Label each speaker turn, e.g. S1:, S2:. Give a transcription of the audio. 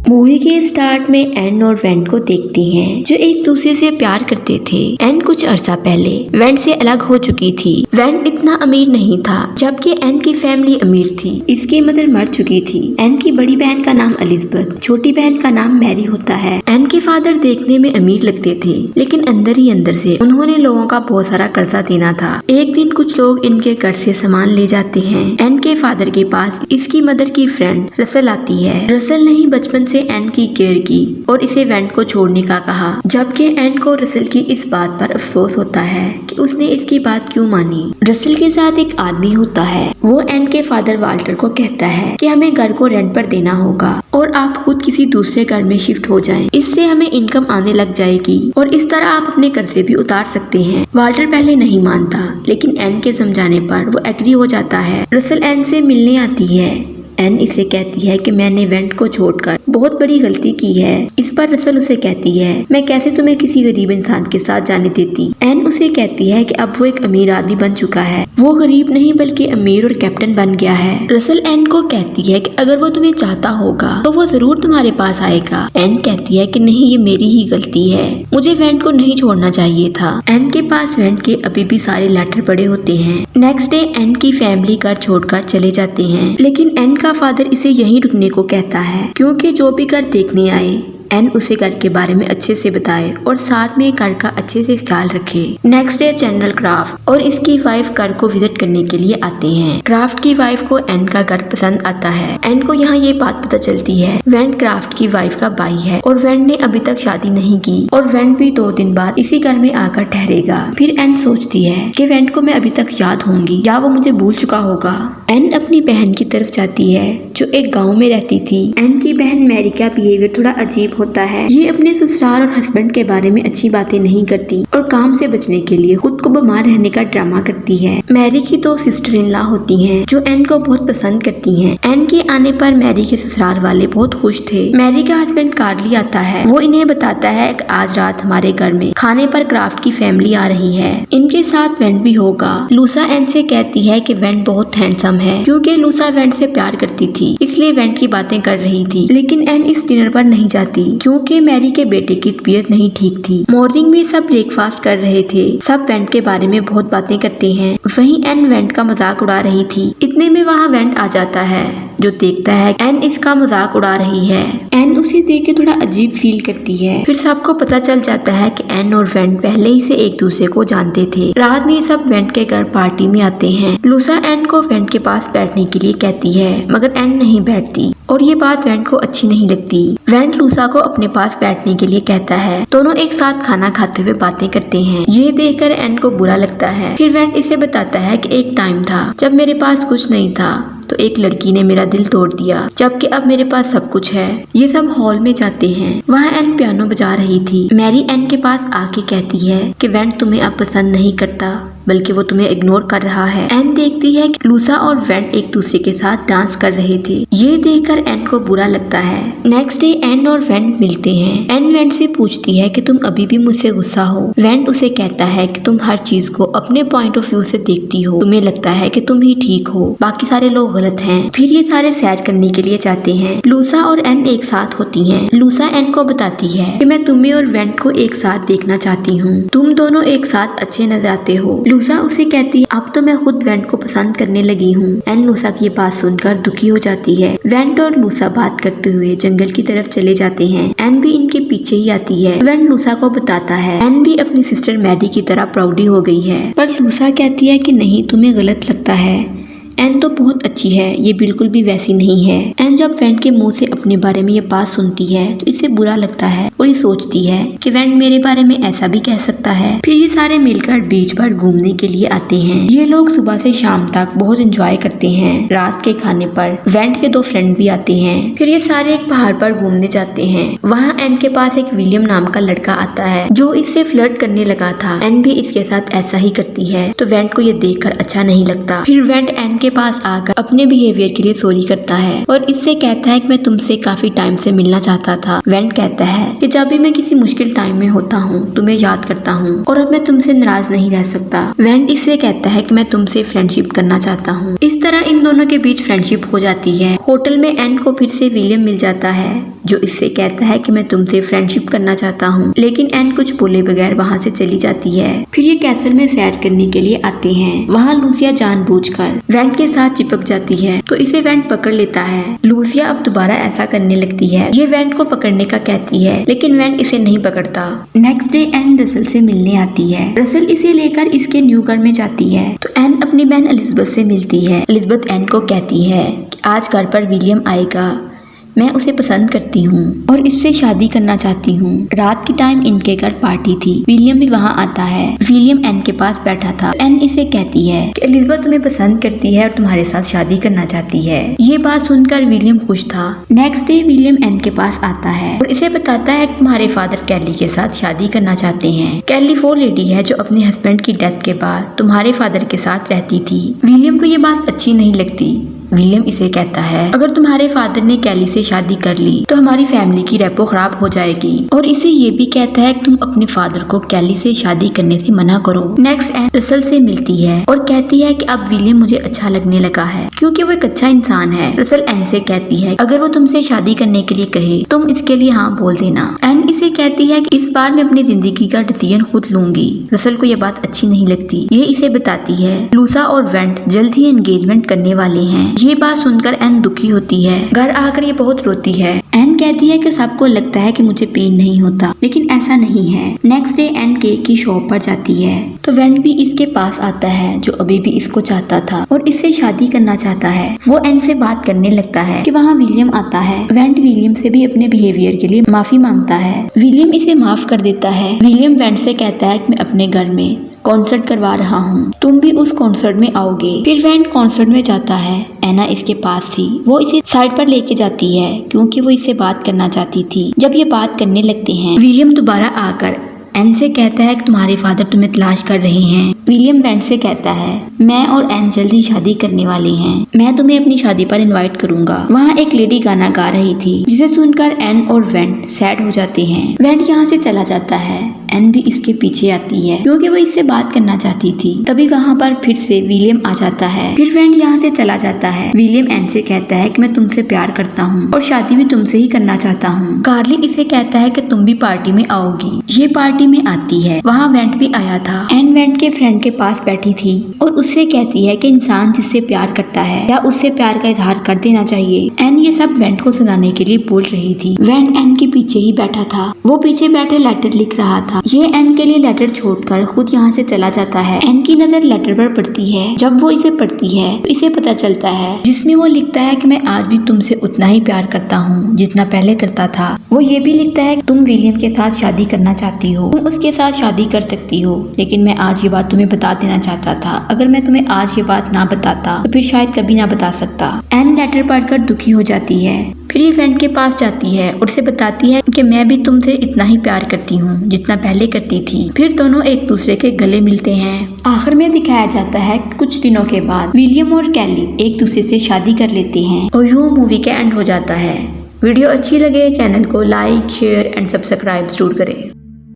S1: Movie के start में N और वेंट को देखते हैं जो एक दूसरे से प्यार करते थे। एन कुछ अरसा पहले वेंट से अलग हो चुकी थी। वेंट इतना अमीर नहीं था जबकि एन की फैमिली अमीर थी। इसकी मदर मर चुकी थी। एन की बड़ी बहन का नाम एलिजाबेथ, छोटी बहन का नाम मैरी होता है। एन के फादर देखने में अमीर लगते थे लेकिन अंदर ही अंदर से उन्होंने लोगों का बहुत सारा कर्जा देना था। एक दिन कुछ लोग इनके घर से सामान ले जाते हैं। एन के फादर के पास इसकी मदर की फ्रेंड रसल आती है। रसल ने ही बचपन से एन की केयर की और इसे वेंट को छोड़ने का कहा, जबकि एन को रसल की इस बात पर अफसोस होता है कि उसने इसकी बात क्यों मानी। रसल के साथ एक आदमी होता है। वो एन के फादर वाल्टर को कहता है कि हमें घर को रेंट पर देना होगा और आप खुद किसी दूसरे घर में शिफ्ट हो जाएं। इससे हमें इनकम आने लग जाएगी और इस तरह आप अपने कर्जे भी उतार सकते हैं। वाल्टर पहले नहीं मानता लेकिन एन के समझाने पर वो एग्री हो जाता है। रसल एन से मिलने आती है। एन इसे कहती है कि मैंने वेंट को छोड़कर बहुत बड़ी गलती की है। इस पर रसल उसे कहती है मैं कैसे तुम्हें किसी गरीब इंसान के साथ जाने देती। एन उसे कहती है कि अब वो एक अमीर आदमी बन चुका है। वो गरीब नहीं बल्कि अमीर और कैप्टन बन गया है। रसल एन को कहती है कि अगर वो तुम्हें चाहता होगा तो वो जरूर तुम्हारे पास आएगा। एन कहती है कि नहीं, ये मेरी ही गलती है, मुझे वेंट को नहीं छोड़ना चाहिए था। एन के पास वेंट के अभी भी सारे लेटर पड़े होते हैं। नेक्स्ट डे एन की फैमिली घर छोड़कर चले जाते हैं लेकिन एन का फादर इसे यहीं रुकने को कहता है क्योंकि जो भी घर देखने आए एन उसे घर के बारे में अच्छे से बताए और साथ में घर का अच्छे से ख्याल रखे। नेक्स्ट डे जनरल क्राफ्ट और इसकी वाइफ घर को विजिट करने के लिए आते हैं। क्राफ्ट की वाइफ को एन का घर पसंद आता है। एन को यहाँ ये बात पता चलती है वेंट क्राफ्ट की वाइफ का भाई है और वेंट ने अभी तक शादी नहीं की और वेंट भी 2 दिन बाद इसी घर में आकर ठहरेगा। फिर एन सोचती है कि वेंट को मैं अभी तक याद होंगी या वो मुझे भूल चुका होगा। एन अपनी बहन की तरफ जाती है जो एक गाँव में रहती थी। एन की बहन मैरी का बिहेवियर थोड़ा अजीब होता है। ये अपने ससुराल और हस्बैंड के बारे में अच्छी बातें नहीं करती और काम से बचने के लिए खुद को बीमार रहने का ड्रामा करती है। मैरी की 2 सिस्टर इन लॉ होती हैं जो एन को बहुत पसंद करती हैं। एन के आने पर मैरी के ससुराल वाले बहुत खुश थे। मैरी का हस्बैंड कार्ली आता है। वो इन्हें बताता है कि आज रात हमारे घर में खाने पर क्राफ्ट की फैमिली आ रही है, इनके साथ वेंट भी होगा। लूसा एन से कहती है कि वेंट बहुत हैंडसम है क्योंकि लूसा वेंट से प्यार करती थी इसलिए वेंट की बातें कर रही थी। लेकिन एन इस डिनर पर नहीं जाती क्योंकि मैरी के बेटे की तबीयत नहीं ठीक थी। मॉर्निंग में सब ब्रेकफास्ट कर रहे थे। सब वेंट के बारे में बहुत बातें करते हैं। वहीं एन वेंट का मजाक उड़ा रही थी। इतने में वहाँ वेंट आ जाता है जो देखता है एन इसका मजाक उड़ा रही है। एन उसे देख के थोड़ा अजीब फील करती है। फिर सबको पता चल जाता है कि एन और वेंट पहले ही से एक दूसरे को जानते थे। रात में सब वेंट के घर पार्टी में आते हैं। लूसा एन को वेंट के पास बैठने के लिए कहती है मगर एन नहीं बैठती और ये बात वेंट को अच्छी नहीं लगती। वेंट लूसा को अपने पास बैठने के लिए कहता है। दोनों एक साथ खाना खाते हुए बातें करते हैं। ये देखकर एन को बुरा लगता है। फिर वेंट इसे बताता है कि एक टाइम था जब मेरे पास कुछ नहीं था तो एक लड़की ने मेरा दिल तोड़ दिया जबकि अब मेरे पास सब कुछ है। ये सब हॉल में जाते हैं। वहाँ एन पियानो बजा रही थी। मैरी एन के पास आके कहती है कि वेंट तुम्हें अब पसंद नहीं करता बल्कि वो तुम्हें इग्नोर कर रहा है। एन देखती है कि लूसा और वेंट एक दूसरे के साथ डांस कर रहे थे। ये देखकर एन को बुरा लगता है। नेक्स्ट डे एन और वेंट मिलते हैं। एन वेंट से पूछती है कि तुम अभी भी मुझसे गुस्सा हो। वेंट उसे कहता है कि तुम हर चीज को अपने पॉइंट ऑफ व्यू से देखती हो, तुम्हें लगता है कि तुम ही ठीक हो, बाकी सारे लोग गलत हैं। फिर ये सारे सैर करने के लिए जाते हैं। लूसा और एन एक साथ होती है। लूसा एन को बताती है कि मैं तुम्हें और वेंट को एक साथ देखना चाहती हूँ, तुम दोनों एक साथ अच्छे नजर आते हो। लूसा उसे कहती है अब तो मैं खुद वेंट को पसंद करने लगी हूँ। एन लूसा की ये बात सुनकर दुखी हो जाती है। वेंट और लूसा बात करते हुए जंगल की तरफ चले जाते हैं। एन भी इनके पीछे ही आती है। वेंट लूसा को बताता है एन भी अपनी सिस्टर मैरी की तरह प्राउडी हो गई है। पर लूसा कहती है कि नहीं, तुम्हें गलत लगता है, एन तो बहुत अच्छी है, ये बिल्कुल भी वैसी नहीं है। एन जब वेंट के मुंह से अपने बारे में ये बात सुनती है तो इसे बुरा लगता है और ये सोचती है कि वेंट मेरे बारे में ऐसा भी कह सकता है। फिर ये सारे मिलकर बीच पर घूमने के लिए आते हैं। ये लोग सुबह से शाम तक बहुत एंजॉय करते हैं। रात के खाने पर वेंट के 2 फ्रेंड भी आते हैं। फिर ये सारे एक पहाड़ पर घूमने जाते हैं। वहाँ एन के पास एक विलियम नाम का लड़का आता है जो इससे फ्लर्ट करने लगा था। एन भी इसके साथ ऐसा ही करती है तो वेंट को ये देखकर अच्छा नहीं लगता। फिर वेंट एन के पास आकर अपने बिहेवियर के लिए सॉरी करता है और इससे कहता है कि मैं तुमसे काफी टाइम से मिलना चाहता था। वेंट कहता है कि जब भी मैं किसी मुश्किल टाइम में होता हूँ तुम्हें याद करता हूँ और अब मैं तुमसे नाराज नहीं रह सकता। वेंट इससे कहता है कि मैं तुमसे फ्रेंडशिप करना चाहता हूँ। इस तरह इन दोनों के बीच फ्रेंडशिप हो जाती है। होटल में एन को फिर से विलियम मिल जाता है। जो इससे कहता है कि मैं तुमसे फ्रेंडशिप करना चाहता हूँ, लेकिन एन कुछ बोले बगैर वहाँ से चली जाती है। फिर ये कैसल में सैर करने के लिए आते हैं। वहाँ लूसिया जानबूझकर वेंट के साथ चिपक जाती है तो इसे वेंट पकड़ लेता है। लूसिया अब दोबारा ऐसा करने लगती है। ये वेंट को पकड़ने का कहती है, लेकिन वेंट इसे नहीं पकड़ता। नेक्स्ट डे एन रसल से मिलने आती है। रसल इसे लेकर इसके न्यू घर में जाती है तो एन अपनी बहन एलिजबेथ से मिलती है। एलिजबेथ एन को कहती है कि आज घर पर विलियम आएगा, मैं उसे पसंद करती हूँ और इससे शादी करना चाहती हूँ। रात के टाइम इनके घर पार्टी थी। विलियम भी वहाँ आता है। विलियम एन के पास बैठा था। एन इसे कहती है कि एलिजबेथ तुम्हें पसंद करती है और तुम्हारे साथ शादी करना चाहती है। ये बात सुनकर विलियम खुश था। नेक्स्ट डे विलियम एन के पास आता है और इसे बताता है कि तुम्हारे फादर कैली के साथ शादी करना चाहते हैं। कैली वो लेडी है जो अपने हस्बैंड की डेथ के बाद तुम्हारे फादर के साथ रहती थी। विलियम को ये बात अच्छी नहीं लगती। विलियम इसे कहता है अगर तुम्हारे फादर ने कैली से शादी कर ली तो हमारी फैमिली की रेपो खराब हो जाएगी, और इसे ये भी कहता है कि तुम अपने फादर को कैली से शादी करने से मना करो। नेक्स्ट एन रसल से मिलती है और कहती है कि अब विलियम मुझे अच्छा लगने लगा है क्योंकि वो एक अच्छा इंसान है। रसल एन से कहती है अगर वो तुमसे शादी करने के लिए कहे तुम इसके लिए हाँ बोल देना। एन इसे कहती है कि इस बार मैं अपनी जिंदगी का डिसीजन खुद लूंगी। रसल को यह बात अच्छी नहीं लगती। ये इसे बताती है लूसा और वेंट जल्द ही एंगेजमेंट करने वाले हैं। ये बात सुनकर एन दुखी होती है। घर आकर ये बहुत रोती है। एन कहती है कि सबको लगता है कि मुझे पेन नहीं होता, लेकिन ऐसा नहीं है। नेक्स्ट डे एन केक की शॉप पर जाती है तो वेंट भी इसके पास आता है जो अभी भी इसको चाहता था और इससे शादी करना चाहता है। वो एन से बात करने लगता है कि वहाँ विलियम आता है। वेंट विलियम से भी अपने बिहेवियर के लिए माफी मांगता है। विलियम इसे माफ कर देता है। विलियम वेंट से कहता है कि मैं अपने घर में कॉन्सर्ट करवा रहा हूँ, तुम भी उस कॉन्सर्ट में आओगे। फिर वेंट कॉन्सर्ट में जाता है। एना इसके पास थी। वो इसे साइड पर लेके जाती है क्योंकि वो इससे बात करना चाहती थी। जब ये बात करने लगते हैं विलियम दोबारा आकर एन से कहता है कि तुम्हारे फादर तुम्हें तलाश कर रहे हैं। विलियम वेंट से कहता है मैं और एन जल्द ही शादी करने वाले हैं, मैं तुम्हें अपनी शादी पर इनवाइट करूंगा। वहाँ एक लेडी गाना गा रही थी जिसे सुनकर एन और वेंट सैड हो जाते हैं। वेंट यहाँ से चला जाता है। एन भी इसके पीछे आती है क्योंकि वो इससे बात करना चाहती थी। तभी वहाँ पर फिर से विलियम आ जाता है। फिर वेंट यहाँ से चला जाता है। विलियम एन से कहता है कि मैं तुमसे प्यार करता हूँ और शादी भी तुमसे ही करना चाहता हूँ। कार्ली इसे कहता है कि तुम भी पार्टी में आओगी। ये पार्टी में आती है। वहाँ वेंट भी आया था। एन वेंट के फ्रेंड के पास बैठी थी और उससे कहती है कि इंसान जिससे प्यार करता है या उससे प्यार का इजहार कर देना चाहिए। एन ये सब वेंट को सुनाने के लिए बोल रही थी। वेंट एन के पीछे ही बैठा था। वो पीछे बैठे लेटर लिख रहा था। ये एन के लिए लेटर छोड़कर खुद यहाँ से चला जाता है। एन की नजर लेटर पर पड़ती है। जब वो इसे पढ़ती है तो इसे पता चलता है जिसमें वो लिखता है कि मैं आज भी तुमसे उतना ही प्यार करता हूँ जितना पहले करता था। वो ये भी लिखता है कि तुम विलियम के साथ शादी करना चाहती हो, तुम उसके साथ शादी कर सकती हो, लेकिन मैं आज ये बात तुम्हें बता देना चाहता था। अगर मैं तुम्हें आज ये बात ना बताता तो फिर शायद कभी ना बता सकता। एन लेटर पढ़कर दुखी हो जाती है। फिर ये वेंट के पास जाती है और उसे बताती है कि मैं भी तुमसे इतना ही प्यार करती हूँ जितना पहले करती थी। फिर दोनों एक दूसरे के गले मिलते हैं। आखिर में दिखाया जाता है कि कुछ दिनों के बाद विलियम और कैली एक दूसरे से शादी कर लेते हैं और यूं मूवी का एंड हो जाता है। वीडियो अच्छी लगे चैनल को लाइक शेयर एंड सब्सक्राइब जरूर करें।